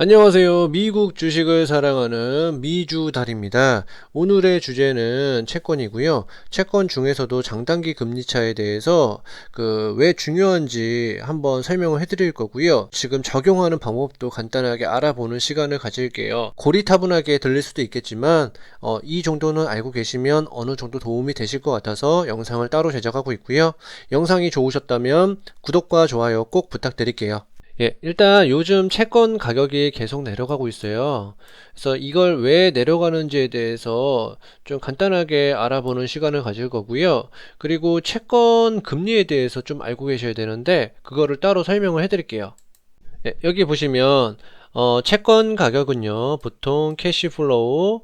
안녕하세요. 미국 주식을 사랑하는 미주달입니다. 오늘의 주제는 채권이고요. 채권 중에서도 장단기 금리차에 대해서 왜 중요한지 한번 설명을 해드릴 거고요. 지금 적용하는 방법도 간단하게 알아보는 시간을 가질게요. 고리타분하게 들릴 수도 있겠지만 이 정도는 알고 계시면 어느 정도 도움이 되실 것 같아서 영상을 따로 제작하고 있고요. 영상이 좋으셨다면 구독과 좋아요 꼭 부탁드릴게요. 일단 요즘 채권 가격이 계속 내려가고 있어요. 그래서 이걸 왜 내려가는지에 대해서 좀 간단하게 알아보는 시간을 가질 거고요. 그리고 채권 금리에 대해서 좀 알고 계셔야 되는데 그거를 따로 설명을 해드릴게요. 여기 보시면 채권 가격은요 보통 캐시플로우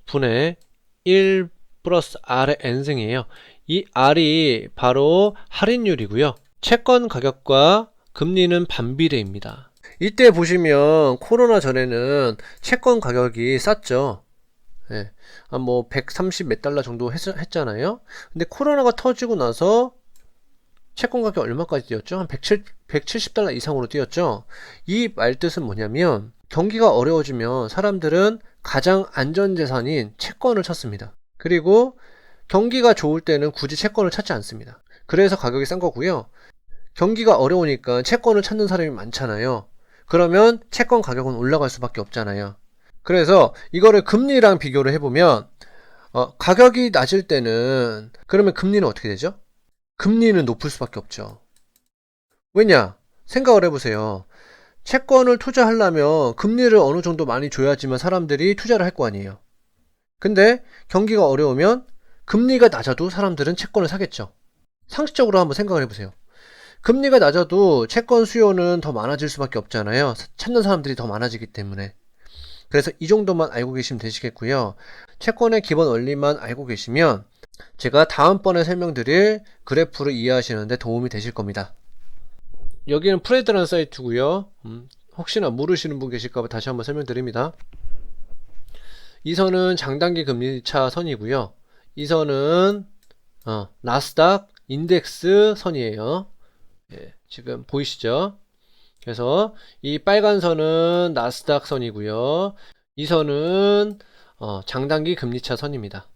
분의 1 플러스 R의 N승이에요. 이 R이 바로 할인율이고요. 채권 가격과 금리는 반비례입니다. 이때 보시면 코로나 전에는 채권 가격이 쌌죠. 뭐 130 몇 달러 정도 했잖아요. 근데 코로나가 터지고 나서 채권 가격 얼마까지 뛰었죠? 한 170달러 이상으로 뛰었죠. 이 말뜻은 뭐냐면 경기가 어려워지면 사람들은 가장 안전자산인 채권을 찾습니다. 그리고 경기가 좋을 때는 굳이 채권을 찾지 않습니다. 그래서 가격이 싼 거고요. 경기가 어려우니까 채권을 찾는 사람이 많잖아요. 그러면 채권 가격은 올라갈 수밖에 없잖아요. 그래서 이거를 금리랑 비교를 해보면 가격이 낮을 때는 그러면 금리는 어떻게 되죠? 금리는 높을 수밖에 없죠. 왜냐? 생각을 해보세요. 채권을 투자하려면 금리를 어느 정도 많이 줘야지만 사람들이 투자를 할 거 아니에요. 근데 경기가 어려우면 금리가 낮아도 사람들은 채권을 사겠죠. 상식적으로 한번 생각을 해보세요. 금리가 낮아도 채권 수요는 더 많아질 수밖에 없잖아요. 찾는 사람들이 더 많아지기 때문에. 그래서 이 정도만 알고 계시면 되시겠고요. 채권의 기본 원리만 알고 계시면 제가 다음번에 설명드릴 그래프를 이해하시는데 도움이 되실 겁니다. 여기는 프레드라는 사이트고요. 혹시나 모르시는 분 계실까봐 다시 한번 설명드립니다. 이 선은 장단기 금리차 선이고요. 이 선은 나스닥 인덱스 선이에요. 지금 보이시죠? 그래서 이 빨간 선은 나스닥 선이고요. 이 선은 장단기 금리차 선입니다.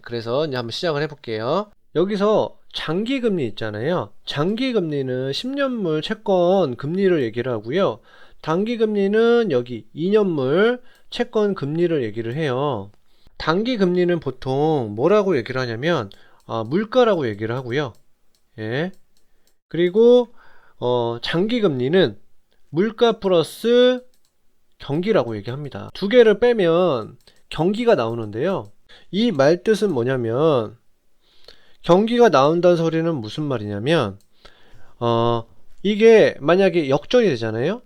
그래서 이제 한번 시작을 해볼게요. 여기서 장기 금리 있잖아요. 장기 금리는 10년물 채권 금리를 얘기를 하고요. 단기 금리는 여기 2년물 채권 금리를 얘기를 해요. 단기 금리는 보통 뭐라고 얘기를 하냐면 물가라고 얘기를 하고요. 그리고 장기 금리는 물가 플러스 경기라고 얘기합니다. 두 개를 빼면 경기가 나오는데요. 이 말 뜻은 뭐냐면 경기가 나온다는 소리는 무슨 말이냐면 이게 만약에 역전이 되잖아요.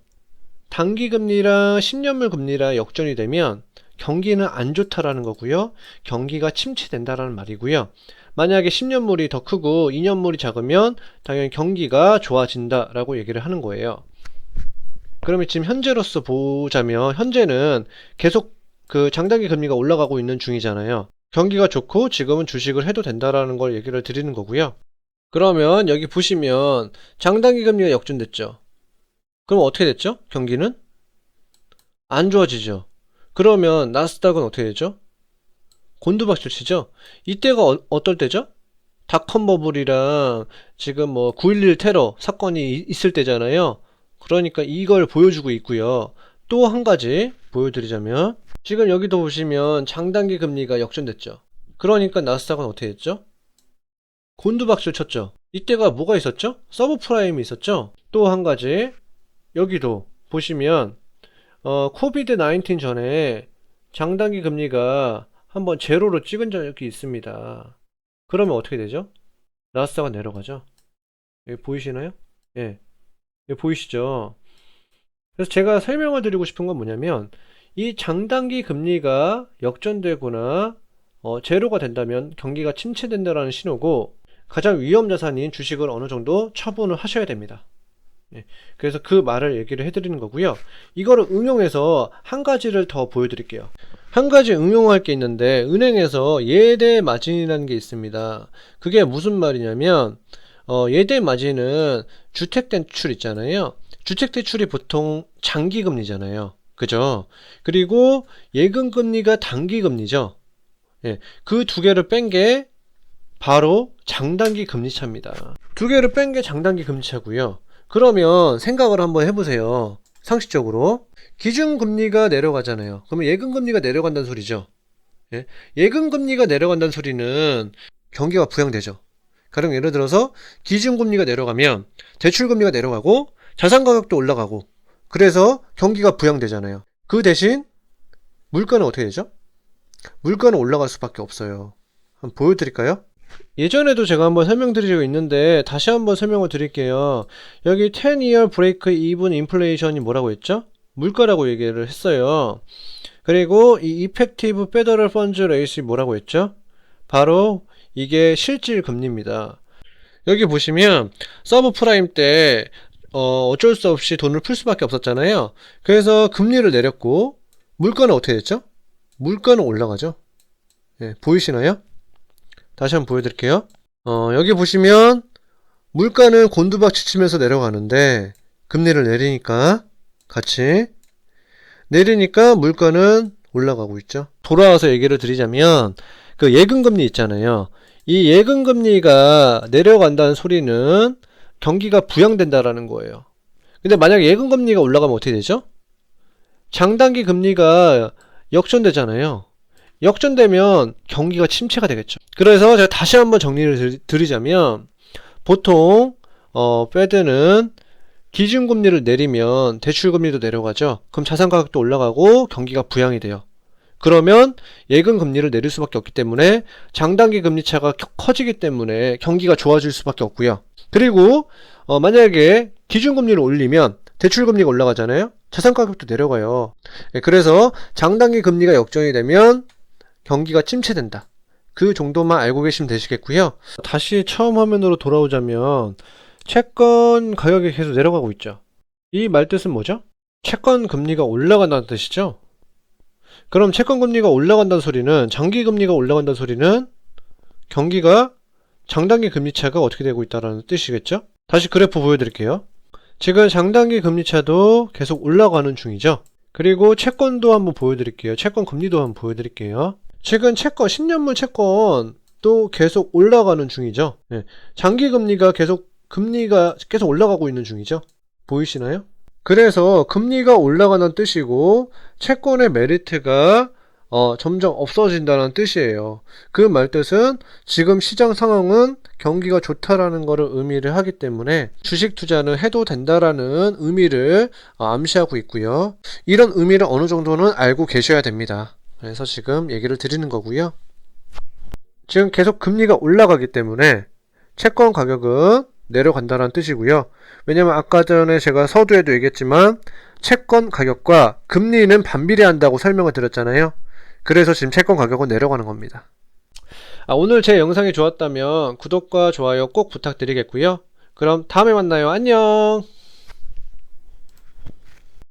단기 금리랑 10년물 금리랑 역전이 되면 경기는 안 좋다라는 거고요. 경기가 침체된다라는 말이고요. 만약에 10년물이 더 크고 2년물이 작으면 당연히 경기가 좋아진다라고 얘기를 하는 거예요. 그러면 지금 현재로서 보자면 현재는 계속 그 장단기 금리가 올라가고 있는 중이잖아요. 경기가 좋고 지금은 주식을 해도 된다라는 걸 얘기를 드리는 거고요. 그러면 여기 보시면 장단기 금리가 역전됐죠. 그럼 어떻게 됐죠? 경기는 안 좋아지죠. 그러면 나스닥은 어떻게 되죠? 곤두박질 치죠. 이때가 어떨 때죠? 닷컴 버블이랑 지금 뭐 9.11 테러 사건이 있을 때잖아요. 그러니까 이걸 보여주고 있고요. 또 한 가지 보여드리자면 지금 여기도 보시면 장단기 금리가 역전됐죠. 그러니까 나스닥은 어떻게 됐죠? 곤두박질 쳤죠. 이때가 뭐가 있었죠? 서브프라임이 있었죠. 또 한 가지 여기도 보시면 코비드 19 전에 장단기 금리가 한번 제로로 찍은 적이 있습니다. 그러면 어떻게 되죠? 나스닥은 내려가죠. 여기 보이시나요? 여기 보이시죠? 그래서 제가 설명을 드리고 싶은 건 뭐냐면 이 장단기 금리가 역전되거나 제로가 된다면 경기가 침체된다라는 신호고 가장 위험 자산인 주식을 어느 정도 처분을 하셔야 됩니다. 그래서 그 말을 얘기를 해드리는 거고요. 이거를 응용해서 한 가지를 더 보여드릴게요. 한 가지 응용할 게 있는데 은행에서 예대 마진이라는 게 있습니다. 그게 무슨 말이냐면 예대 마진은 주택대출 있잖아요. 주택대출이 보통 장기금리잖아요. 그죠? 그리고 예금금리가 단기금리죠. 예, 그 두 개를 뺀 게 바로 장단기 금리차입니다. 두 개를 뺀 게 장단기 금리차고요. 그러면 생각을 한번 해보세요. 상식적으로 기준금리가 내려가잖아요. 그러면 예금금리가 내려간다는 소리죠. 예? 예금금리가 내려간다는 소리는 경기가 부양되죠. 가령 예를 들어서 기준금리가 내려가면 대출금리가 내려가고 자산가격도 올라가고, 그래서 경기가 부양되잖아요. 그 대신 물가는 어떻게 되죠? 물가는 올라갈 수밖에 없어요. 한번 보여드릴까요? 예전에도 제가 한번 설명드리고 있는데 다시 한번 설명을 드릴게요. 여기 10-year break even inflation이 뭐라고 했죠? 물가라고 얘기를 했어요. 그리고 이 effective federal funds rate이 뭐라고 했죠? 바로 이게 실질 금리입니다. 여기 보시면 서브프라임 때 어쩔 수 없이 돈을 풀 수밖에 없었잖아요. 그래서 금리를 내렸고 물가는 어떻게 됐죠? 물가는 올라가죠. 예, 보이시나요? 다시 한번 보여드릴게요. 여기 보시면 물가는 곤두박질 치면서 내려가는데 금리를 내리니까 같이 내리니까 물가는 올라가고 있죠. 돌아와서 얘기를 드리자면 그 예금금리 있잖아요. 이 예금금리가 내려간다는 소리는 경기가 부양된다라는 거예요. 근데 만약에 예금금리가 올라가면 어떻게 되죠? 장단기 금리가 역전되잖아요. 역전되면 경기가 침체가 되겠죠. 그래서 제가 다시 한번 정리를 드리자면 보통 페드는 기준금리를 내리면 대출금리도 내려가죠. 그럼 자산가격도 올라가고 경기가 부양이 돼요. 그러면 예금금리를 내릴 수밖에 없기 때문에 장단기 금리차가 커지기 때문에 경기가 좋아질 수밖에 없고요. 그리고 만약에 기준금리를 올리면 대출금리가 올라가잖아요. 자산가격도 내려가요. 그래서 장단기 금리가 역전이 되면 경기가 침체된다. 그 정도만 알고 계시면 되시겠고요. 다시 처음 화면으로 돌아오자면 채권 가격이 계속 내려가고 있죠. 이 말뜻은 뭐죠? 채권 금리가 올라간다는 뜻이죠. 그럼 채권 금리가 올라간다는 소리는, 장기 금리가 올라간다는 소리는 경기가 장단기 금리 차가 어떻게 되고 있다는 뜻이겠죠? 다시 그래프 보여드릴게요. 지금 장단기 금리 차도 계속 올라가는 중이죠. 그리고 채권도 한번 보여드릴게요. 채권 금리도 한번 보여드릴게요. 지금 채권, 10년물 채권도 계속 올라가는 중이죠. 네. 장기 금리가 계속 올라가고 있는 중이죠. 보이시나요? 그래서 금리가 올라가는 뜻이고 채권의 메리트가 점점 없어진다는 뜻이에요. 그 말뜻은 지금 시장 상황은 경기가 좋다라는 것을 의미를 하기 때문에 주식 투자는 해도 된다라는 의미를 암시하고 있고요. 이런 의미를 어느 정도는 알고 계셔야 됩니다. 그래서 지금 얘기를 드리는 거고요. 지금 계속 금리가 올라가기 때문에 채권 가격은 내려간다는 뜻이고요. 왜냐면 아까 전에 제가 서두에도 얘기했지만 채권 가격과 금리는 반비례한다고 설명을 드렸잖아요. 그래서 지금 채권 가격은 내려가는 겁니다. 오늘 제 영상이 좋았다면 구독과 좋아요 꼭 부탁드리겠고요. 그럼 다음에 만나요. 안녕.